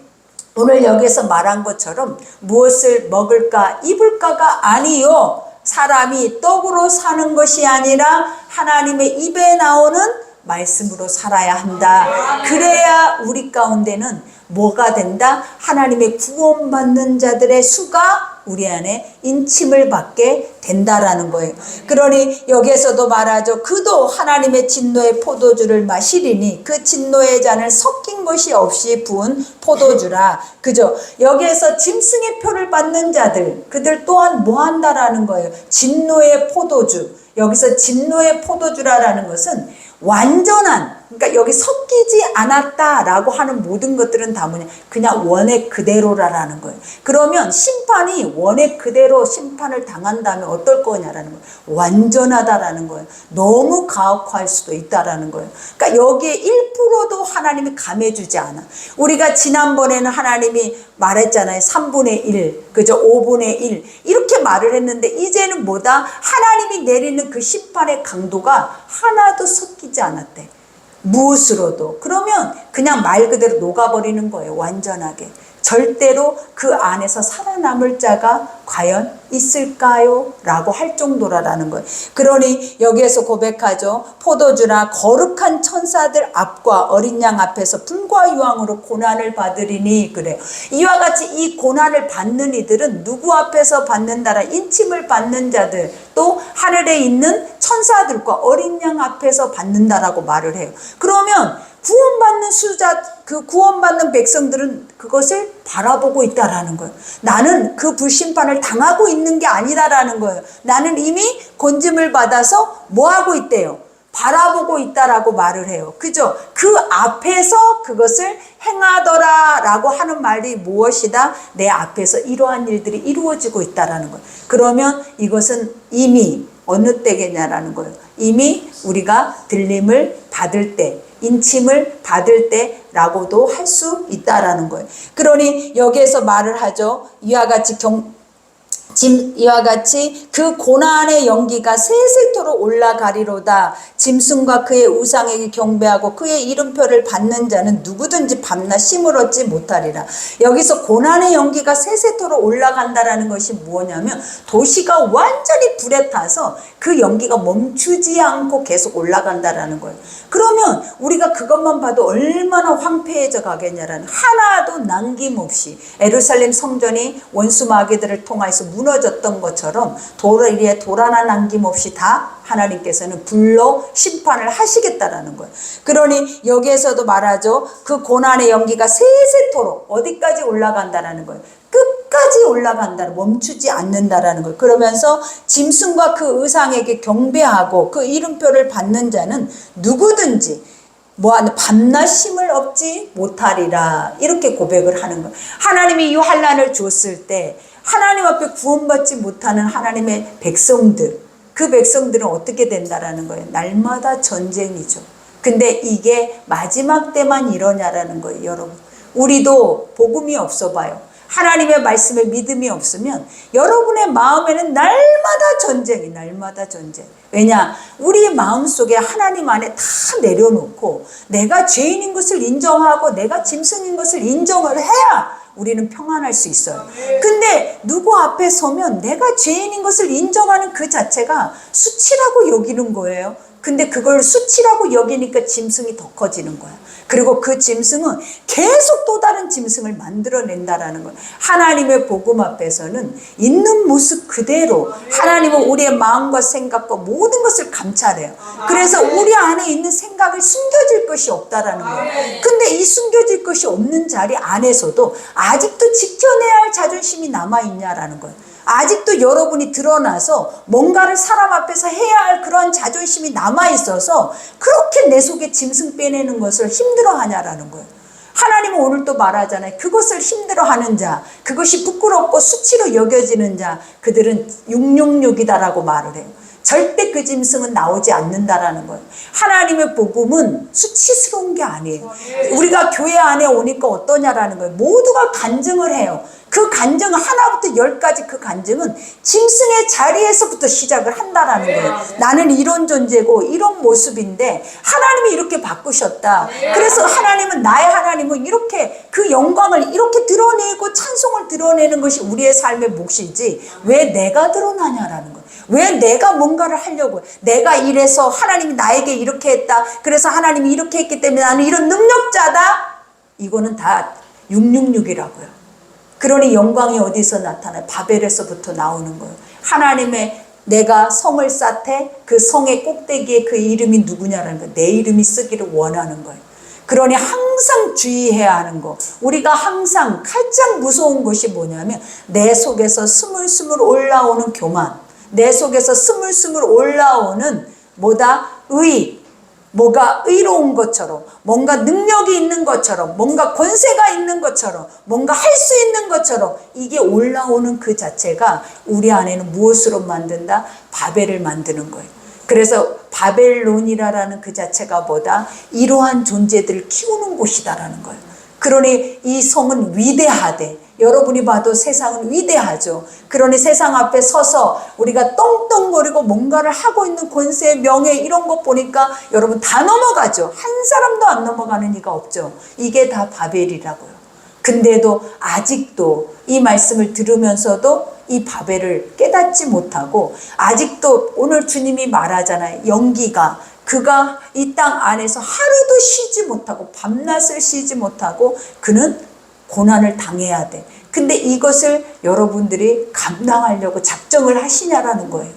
오늘 여기서 말한 것처럼 무엇을 먹을까 입을까가 아니요. 사람이 떡으로 사는 것이 아니라 하나님의 입에 나오는 말씀으로 살아야 한다. 그래야 우리 가운데는 뭐가 된다? 하나님의 구원받는 자들의 수가 우리 안에 인침을 받게 된다라는 거예요. 그러니 여기에서도 말하죠. 그도 하나님의 진노의 포도주를 마시리니 그 진노의 잔을 섞인 것이 없이 부은 포도주라. 그죠? 여기에서 짐승의 표를 받는 자들, 그들 또한 뭐 한다라는 거예요? 진노의 포도주. 여기서 진노의 포도주라는 것은 완전한, 그러니까 여기 섞이지 않았다라고 하는 모든 것들은 다 뭐냐? 그냥 원액 그대로라는 거예요. 그러면 심판이 원액 그대로 심판을 당한다면 어떨 거냐라는 거예요. 완전하다라는 거예요. 너무 가혹할 수도 있다라는 거예요. 그러니까 여기에 1%도 하나님이 감해주지 않아. 우리가 지난번에는 하나님이 말했잖아요. 3분의 1, 그죠? 5분의 1 이렇게 말을 했는데 이제는 뭐다? 하나님이 내리는 그 심판의 강도가 하나도 섞이지 않았대. 무엇으로도. 그러면 그냥 말 그대로 녹아버리는 거예요. 완전하게. 절대로 그 안에서 살아남을 자가 과연 있을까요? 라고 할 정도라는 거예요. 그러니 여기에서 고백하죠. 포도주나 거룩한 천사들 앞과 어린 양 앞에서 불과 유황으로 고난을 받으리니 그래요. 이와 같이 이 고난을 받는 이들은 누구 앞에서 받는다라 인침을 받는 자들 또 하늘에 있는 천사들과 어린 양 앞에서 받는다라고 말을 해요. 그러면 구원받는 수자, 그 구원받는 백성들은 그것을 바라보고 있다라는 거예요. 나는 그 불심판을 당하고 있는 게 아니다라는 거예요. 나는 이미 건짐을 받아서 뭐 하고 있대요? 바라보고 있다라고 말을 해요. 그죠? 그 앞에서 그것을 행하더라 라고 하는 말이 무엇이다? 내 앞에서 이러한 일들이 이루어지고 있다라는 거예요. 그러면 이것은 이미 어느 때겠냐라는 거예요. 이미 우리가 들림을 받을 때, 인침을 받을 때라고도 할 수 있다라는 거예요. 그러니 여기에서 말을 하죠. 이와 같이 그 고난의 연기가 세세토록 올라가리로다. 짐승과 그의 우상에게 경배하고 그의 이름표를 받는 자는 누구든지 밤낮 쉼을 얻지 못하리라. 여기서 고난의 연기가 세세토록 올라간다라는 것이 뭐냐면 도시가 완전히 불에 타서 그 연기가 멈추지 않고 계속 올라간다라는 거예요. 그러면 우리가 그것만 봐도 얼마나 황폐해져 가겠냐라는, 하나도 남김없이 예루살렘 성전이 원수 마귀들을 통해서 무너졌던 것처럼 돌 하나 남김없이 다 하나님께서는 불로 심판을 하시겠다라는 거예요. 그러니 여기에서도 말하죠. 그 고난의 연기가 세세토록 어디까지 올라간다라는 거예요. 끝까지 올라간다, 멈추지 않는다라는 거예요. 그러면서 짐승과 그 의상에게 경배하고 그 이름표를 받는 자는 누구든지 밤낮 쉼을 얻지 못하리라. 이렇게 고백을 하는 거예요. 하나님이 이 환난을 줬을 때 하나님 앞에 구원받지 못하는 하나님의 백성들, 그 백성들은 어떻게 된다라는 거예요. 날마다 전쟁이죠. 근데 이게 마지막 때만 이러냐라는 거예요. 여러분, 우리도 복음이 없어 봐요. 하나님의 말씀에 믿음이 없으면 여러분의 마음에는 날마다 전쟁이, 날마다 전쟁. 왜냐? 우리의 마음속에 하나님 안에 다 내려놓고 내가 죄인인 것을 인정하고 내가 짐승인 것을 인정을 해야 우리는 평안할 수 있어요. 근데 누구 앞에 서면 내가 죄인인 것을 인정하는 그 자체가 수치라고 여기는 거예요. 근데 그걸 수치라고 여기니까 짐승이 더 커지는 거야. 그리고 그 짐승은 계속 또 다른 짐승을 만들어낸다라는 거예요. 하나님의 복음 앞에서는 있는 모습 그대로 하나님은 우리의 마음과 생각과 모든 것을 감찰해요. 그래서 우리 안에 있는 생각을 숨겨질 것이 없다라는 거예요. 근데 이 숨겨질 것이 없는 자리 안에서도 아직도 지켜내야 할 자존심이 남아있냐라는 거예요. 아직도 여러분이 드러나서 뭔가를 사람 앞에서 해야 할 그런 자존심이 남아있어서 그렇게 내 속에 짐승 빼내는 것을 힘들어하냐라는 거예요. 하나님은 오늘 또 말하잖아요. 그것을 힘들어하는 자, 그것이 부끄럽고 수치로 여겨지는 자, 그들은 666이다라고 말을 해요. 절대 그 짐승은 나오지 않는다라는 거예요. 하나님의 복음은 수치스러운 게 아니에요. 우리가 교회 안에 오니까 어떠냐라는 거예요. 모두가 간증을 해요. 그 간증은 하나부터 10까지 그 간증은 짐승의 자리에서부터 시작을 한다라는 거예요. 나는 이런 존재고 이런 모습인데 하나님이 이렇게 바꾸셨다. 그래서 하나님은, 나의 하나님은 이렇게 그 영광을 이렇게 드러내고 찬송을 드러내는 것이 우리의 삶의 몫이지 왜 내가 드러나냐라는 거예요. 왜 내가 뭔가를 하려고 해. 내가 이래서 하나님이 나에게 이렇게 했다. 그래서 하나님이 이렇게 했기 때문에 나는 이런 능력자다. 이거는 다 666이라고요. 그러니 영광이 어디서 나타나요? 바벨에서부터 나오는 거예요. 하나님의, 내가 성을 쌓되 그 성의 꼭대기에 그 이름이 누구냐라는 거예요. 내 이름이 쓰기를 원하는 거예요. 그러니 항상 주의해야 하는 거. 우리가 항상 가장 무서운 것이 뭐냐면 내 속에서 스물스물 올라오는 교만, 내 속에서 스물스물 올라오는 뭐가 의로운 것처럼, 뭔가 능력이 있는 것처럼, 뭔가 권세가 있는 것처럼, 뭔가 할 수 있는 것처럼 이게 올라오는 그 자체가 우리 안에는 무엇으로 만든다? 바벨을 만드는 거예요. 그래서 바벨론이라는 그 자체가 이러한 존재들을 키우는 곳이다라는 거예요. 그러니 이 성은 위대하되, 여러분이 봐도 세상은 위대하죠. 그러니 세상 앞에 서서 우리가 떵떵거리고 뭔가를 하고 있는 권세, 명예 이런 것 보니까 여러분 다 넘어가죠. 한 사람도 안 넘어가는 이가 없죠. 이게 다 바벨이라고요. 근데도 아직도 이 말씀을 들으면서도 이 바벨을 깨닫지 못하고, 아직도 오늘 주님이 말하잖아요. 연기가, 그가 이 땅 안에서 하루도 쉬지 못하고 밤낮을 쉬지 못하고 그는 고난을 당해야 돼. 근데 이것을 여러분들이 감당하려고 작정을 하시냐라는 거예요.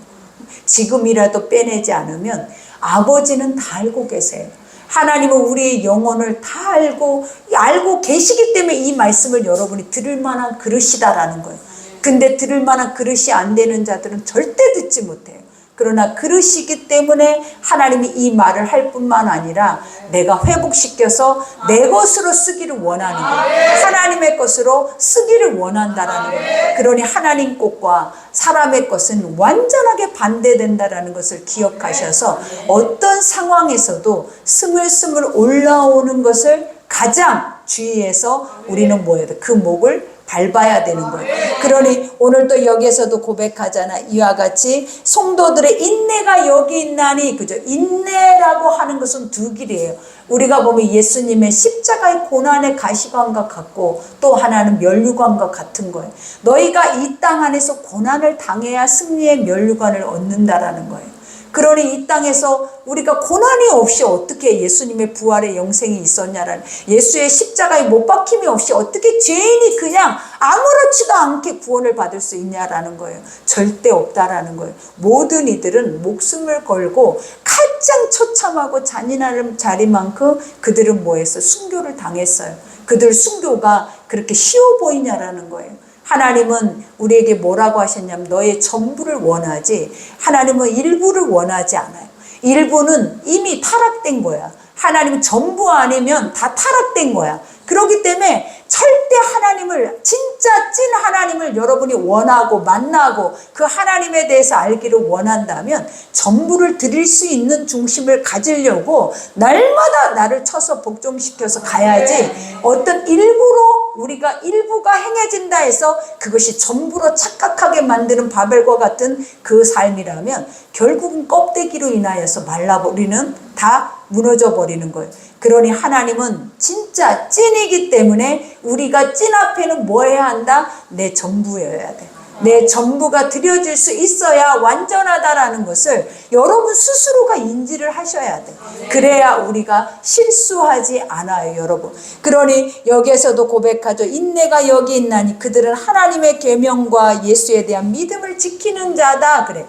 지금이라도 빼내지 않으면 아버지는 다 알고 계세요. 하나님은 우리의 영혼을 다 알고 계시기 때문에 이 말씀을 여러분이 들을 만한 그릇이다라는 거예요. 근데 들을 만한 그릇이 안 되는 자들은 절대 듣지 못해요. 그러나 그러시기 때문에 하나님이 이 말을 할 뿐만 아니라 내가 회복시켜서 내 것으로 쓰기를 원하는 거예요. 하나님의 것으로 쓰기를 원한다라는 거예요. 그러니 하나님 것과 사람의 것은 완전하게 반대된다라는 것을 기억하셔서 어떤 상황에서도 스물스물 올라오는 것을 가장 주의해서 우리는 뭐예요? 그 목을 밟아야 되는 거예요. 그러니 오늘 또 여기에서도 고백하잖아. 이와 같이 성도들의 인내가 여기 있나니, 그죠? 인내라고 하는 것은 두 길이에요. 우리가 보면 예수님의 십자가의 고난의 가시관과 같고 또 하나는 면류관과 같은 거예요. 너희가 이 땅 안에서 고난을 당해야 승리의 면류관을 얻는다라는 거예요. 그러니 이 땅에서 우리가 고난이 없이 어떻게 예수님의 부활의 영생이 있었냐라는, 예수의 십자가에 못 박힘이 없이 어떻게 죄인이 그냥 아무렇지도 않게 구원을 받을 수 있냐라는 거예요. 절대 없다라는 거예요. 모든 이들은 목숨을 걸고 가장 처참하고 잔인한 자리만큼 그들은 뭐했어요? 순교를 당했어요. 그들 순교가 그렇게 쉬워 보이냐라는 거예요. 하나님은 우리에게 뭐라고 하셨냐면 너의 전부를 원하지, 하나님은 일부를 원하지 않아요. 일부는 이미 타락된 거야. 하나님은 전부 아니면 다 타락된 거야. 그렇기 때문에 절대 하나님을, 진짜 찐 하나님을 여러분이 원하고 만나고 그 하나님에 대해서 알기를 원한다면 전부를 드릴 수 있는 중심을 가지려고 날마다 나를 쳐서 복종시켜서 가야지, 어떤 일부로 우리가 일부가 행해진다 해서 그것이 전부로 착각하게 만드는 바벨과 같은 그 삶이라면 결국은 껍데기로 인하여서 말라버리는, 다 무너져 버리는 거예요. 그러니 하나님은 진짜 찐이기 때문에 우리가 찐 앞에는 뭐 해야 한다? 내 전부여야 돼. 내 전부가 드려질 수 있어야 완전하다라는 것을 여러분 스스로가 인지를 하셔야 돼. 그래야 우리가 실수하지 않아요, 여러분. 그러니 여기에서도 고백하죠. 인내가 여기 있나니 그들은 하나님의 계명과 예수에 대한 믿음을 지키는 자다. 그래요.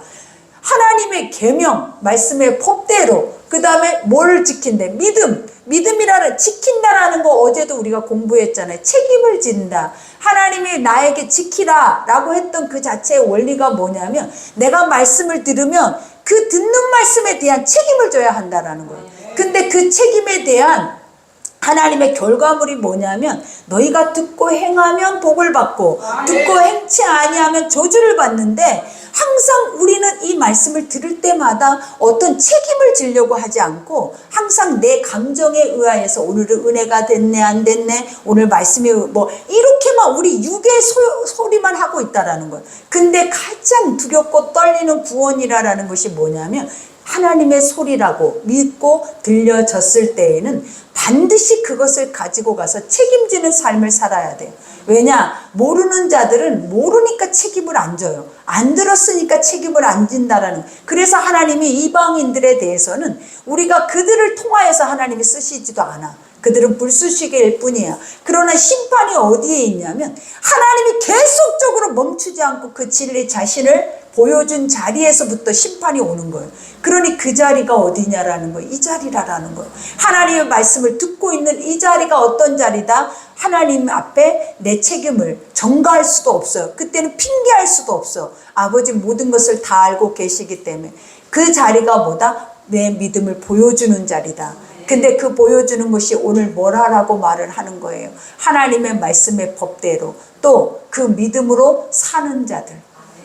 하나님의 계명, 말씀의 법대로, 그 다음에 뭘 지킨대? 믿음. 믿음이라는, 지킨다라는 거 어제도 우리가 공부했잖아요. 책임을 진다. 하나님이 나에게 지키라 라고 했던 그 자체의 원리가 뭐냐면 내가 말씀을 들으면 그 듣는 말씀에 대한 책임을 져야 한다라는 거예요. 근데 그 책임에 대한 하나님의 결과물이 뭐냐면 너희가 듣고 행하면 복을 받고 듣고 행치 아니하면 저주를 받는데, 항상 우리는 이 말씀을 들을 때마다 어떤 책임을 지려고 하지 않고 항상 내 감정에 의하여서 오늘은 은혜가 됐네 안 됐네, 오늘 말씀이 뭐 이렇게만 우리 육의 소리만 하고 있다라는 거예요. 근데 가장 두렵고 떨리는 구원이라는 것이 뭐냐면 하나님의 소리라고 믿고 들려졌을 때에는 반드시 그것을 가지고 가서 책임지는 삶을 살아야 돼요. 왜냐? 모르는 자들은 모르니까 책임을 안 져요. 안 들었으니까 책임을 안 진다라는. 그래서 하나님이 이방인들에 대해서는 우리가 그들을 통하여서 하나님이 쓰시지도 않아. 그들은 불쑤시개일 뿐이야. 그러나 심판이 어디에 있냐면 하나님이 계속적으로 멈추지 않고 그 진리 자신을 보여준 자리에서부터 심판이 오는 거예요. 그러니 그 자리가 어디냐라는 거예요. 이 자리라는 거예요. 하나님의 말씀을 듣고 있는 이 자리가 어떤 자리다? 하나님 앞에 내 책임을 전가할 수도 없어요. 그때는 핑계할 수도 없어. 아버지 모든 것을 다 알고 계시기 때문에. 그 자리가 뭐다? 내 믿음을 보여주는 자리다. 근데 그 보여주는 것이 오늘 뭐라라고 말을 하는 거예요. 하나님의 말씀의 법대로 또 그 믿음으로 사는 자들.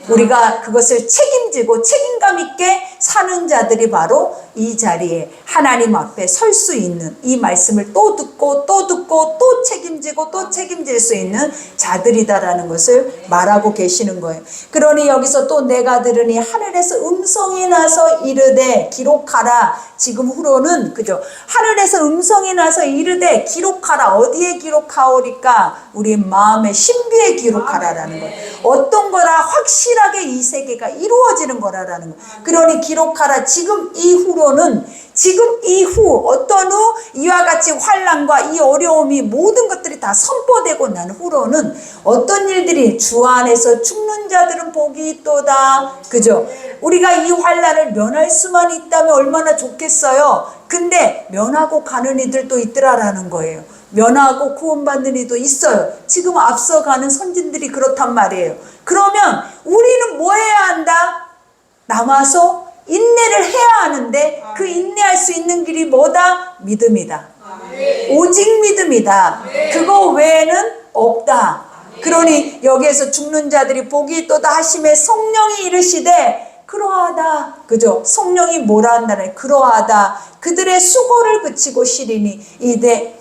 우리가 그것을 책임지고 책임감 있게 사는 자들이 바로 이 자리에 하나님 앞에 설 수 있는, 이 말씀을 또 듣고 또 듣고 또 책임지고 또 책임질 수 있는 자들이다라는 것을 말하고 계시는 거예요. 그러니 여기서 또 내가 들으니 하늘에서 음성이 나서 이르되 기록하라. 지금 후로는 그죠? 하늘에서 음성이 나서 이르되 기록하라. 어디에 기록하오리까? 우리 마음의 신비에 기록하라라는 거예요. 어떤 거라 확실하게 이 세계가 이루어지는 거라라는 거예요. 그러니 기록하라. 지금 이후로는, 지금 이후 어떤 후 이와 같이 환난과 이 어려움이 모든 것들이 다 선포되고 난 후로는 어떤 일들이, 주 안에서 죽는 자들은 복이 있도다. 그죠? 우리가 이 환난을 면할 수만 있다면 얼마나 좋겠어요. 근데 면하고 가는 이들도 있더라라는 거예요. 면하고 구원받는 이도 있어요. 지금 앞서가는 선진들이 그렇단 말이에요. 그러면 우리는 뭐 해야 한다? 남아서 인내를 해야 하는데 그 인내할 수 있는 길이 뭐다? 믿음이다. 오직 믿음이다. 그거 외에는 없다. 그러니 여기에서 죽는 자들이 복이 있도다 하심에 성령이 이르시되 그러하다. 그죠? 성령이 뭐라 한다네. 그러하다. 그들의 수고를 그치고 쉬리니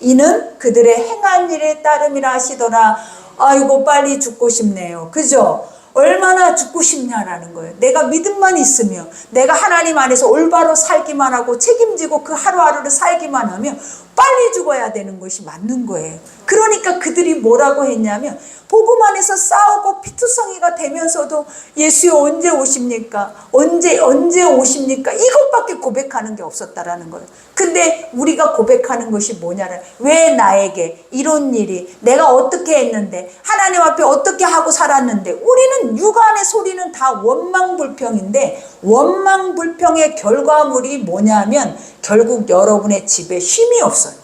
이는 그들의 행한 일에 따름이라 하시더라. 아이고 빨리 죽고 싶네요. 그죠? 얼마나 죽고 싶냐라는 거예요. 내가 믿음만 있으면, 내가 하나님 안에서 올바로 살기만 하고 책임지고 그 하루하루를 살기만 하면 빨리 죽어야 되는 것이 맞는 거예요. 그러니까 그들이 뭐라고 했냐면 복음 안에서 싸우고 피투성이가 되면서도 예수여 언제 오십니까? 언제 오십니까? 이것밖에 고백하는 게 없었다라는 거예요. 근데 우리가 고백하는 것이 뭐냐면 왜 나에게 이런 일이, 내가 어떻게 했는데, 하나님 앞에 어떻게 하고 살았는데, 우리는 육안의 소리는 다 원망불평인데, 원망불평의 결과물이 뭐냐면 결국 여러분의 집에 쉼이 없어요.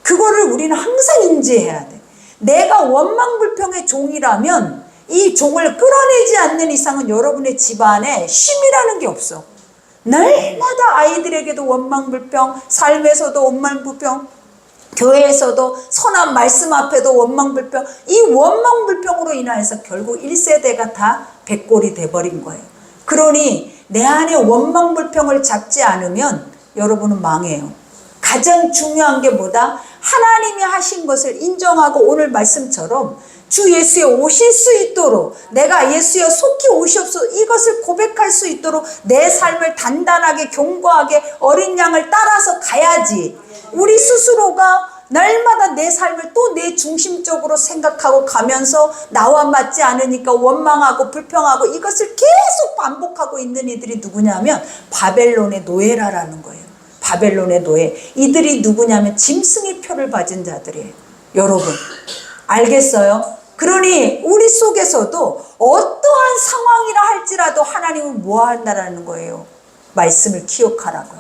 그거를 우리는 항상 인지해야 돼. 내가 원망불평의 종이라면 이 종을 끌어내지 않는 이상은 여러분의 집안에 쉼이라는 게 없어. 날마다 아이들에게도 원망불평, 삶에서도 원망불평, 교회에서도 선한 말씀 앞에도 원망불평. 이 원망불평으로 인하여서 결국 1세대가 다 백골이 돼버린 거예요. 그러니 내 안에 원망불평을 잡지 않으면 여러분은 망해요. 가장 중요한 게 뭐다? 하나님이 하신 것을 인정하고 오늘 말씀처럼 주 예수에 오실 수 있도록, 내가 예수여 속히 오시옵소서, 이것을 고백할 수 있도록 내 삶을 단단하게 견고하게 어린 양을 따라서 가야지. 우리 스스로가 날마다 내 삶을 또 내 중심적으로 생각하고 가면서 나와 맞지 않으니까 원망하고 불평하고 이것을 계속 반복하고 있는 이들이 누구냐면 바벨론의 노예라라는 거예요. 바벨론의 노예. 이들이 누구냐면 짐승의 표를 받은 자들이에요. 여러분 알겠어요? 그러니 우리 속에서도 어떠한 상황이라 할지라도 하나님은 뭐 한다라는 거예요? 말씀을 기억하라고요.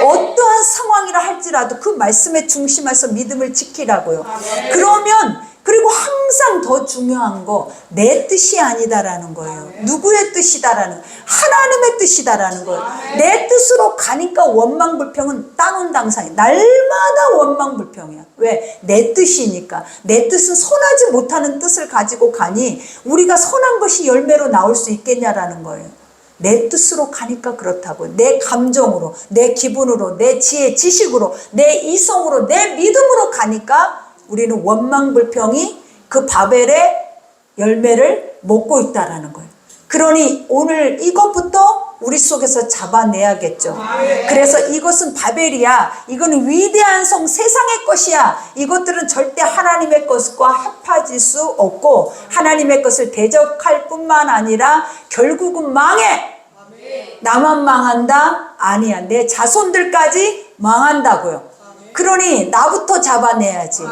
어떠한 상황이라 할지라도 그 말씀에 중심해서 믿음을 지키라고요. 그러면 그리고 항상 더 중요한 거 내 뜻이 아니다라는 거예요. 누구의 뜻이다라는, 하나님의 뜻이다라는 거예요. 내 뜻으로 가니까 원망불평은 따놓당상이 날마다 원망불평이야. 왜? 내 뜻이니까. 내 뜻은 선하지 못하는 뜻을 가지고 가니 우리가 선한 것이 열매로 나올 수 있겠냐라는 거예요. 내 뜻으로 가니까 그렇다고. 내 감정으로, 내 기분으로, 내 지혜, 지식으로, 내 이성으로, 내 믿음으로 가니까 우리는 원망불평이 그 바벨의 열매를 먹고 있다라는 거예요. 그러니 오늘 이것부터 우리 속에서 잡아내야겠죠. 그래서 이것은 바벨이야. 이거는 위대한 성, 세상의 것이야. 이것들은 절대 하나님의 것과 합해질 수 없고 하나님의 것을 대적할 뿐만 아니라 결국은 망해. 나만 망한다? 아니야. 내 자손들까지 망한다고요. 그러니 나부터 잡아내야지.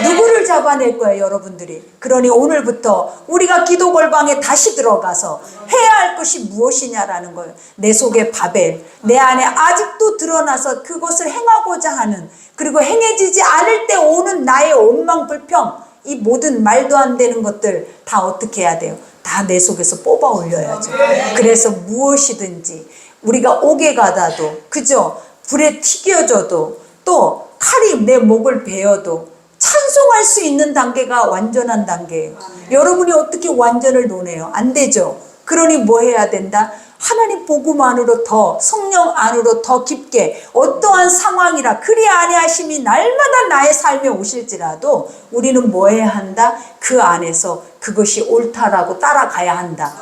누구를 잡아낼 거예요, 여러분들이? 그러니 오늘부터 우리가 기도 골방에 다시 들어가서 해야 할 것이 무엇이냐라는 거예요. 내 속에 바벨, 내 안에 아직도 드러나서 그것을 행하고자 하는, 그리고 행해지지 않을 때 오는 나의 원망불평, 이 모든 말도 안 되는 것들 다 어떻게 해야 돼요? 다 내 속에서 뽑아 올려야죠. 그래서 무엇이든지 우리가 옥에 가다도, 그죠? 불에 튀겨져도, 또 칼이 내 목을 베어도 찬송할 수 있는 단계가 완전한 단계예요. 여러분이 어떻게 완전을 논해요? 안 되죠. 그러니 뭐 해야 된다? 하나님 복음 안으로 더, 성령 안으로 더 깊게, 어떠한 상황이라 그리 아니하심이 날마다 나의 삶에 오실지라도 우리는 뭐 해야 한다? 그 안에서 그것이 옳다라고 따라가야 한다.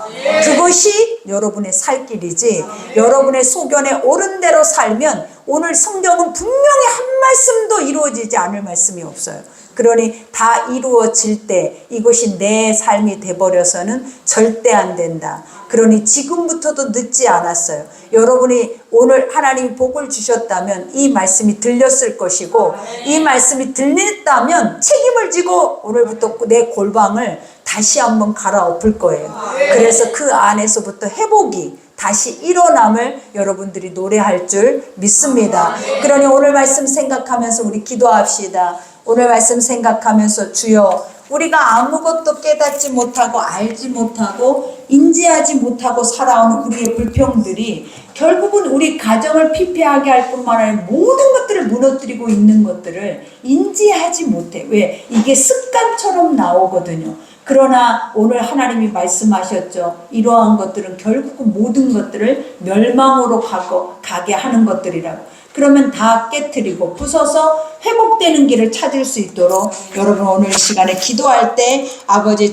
그것이 여러분의 살 길이지. 여러분의 소견에 옳은 대로 살면 오늘 성경은 분명히 한 말씀도 이루어지지 않을 말씀이 없어요. 그러니 다 이루어질 때 이것이 내 삶이 돼버려서는 절대 안 된다. 그러니 지금부터도 늦지 않았어요. 여러분이 오늘 하나님이 복을 주셨다면 이 말씀이 들렸을 것이고, 이 말씀이 들렸다면 책임을 지고 오늘부터 내 골방을 다시 한번 갈아엎을 거예요. 그래서 그 안에서부터 회복이 다시 일어남을 여러분들이 노래할 줄 믿습니다. 그러니 오늘 말씀 생각하면서 우리 기도합시다. 오늘 말씀 생각하면서 주여, 우리가 아무것도 깨닫지 못하고 알지 못하고 인지하지 못하고 살아온 우리의 불평들이 결국은 우리 가정을 피폐하게 할 뿐만 아니라 모든 것들을 무너뜨리고 있는 것들을 인지하지 못해. 왜? 이게 습관처럼 나오거든요. 그러나 오늘 하나님이 말씀하셨죠. 이러한 것들은 결국은 모든 것들을 멸망으로 가게 하는 것들이라고. 그러면 다 깨트리고 부숴서 회복되는 길을 찾을 수 있도록 여러분 오늘 이 시간에 기도할 때 아버지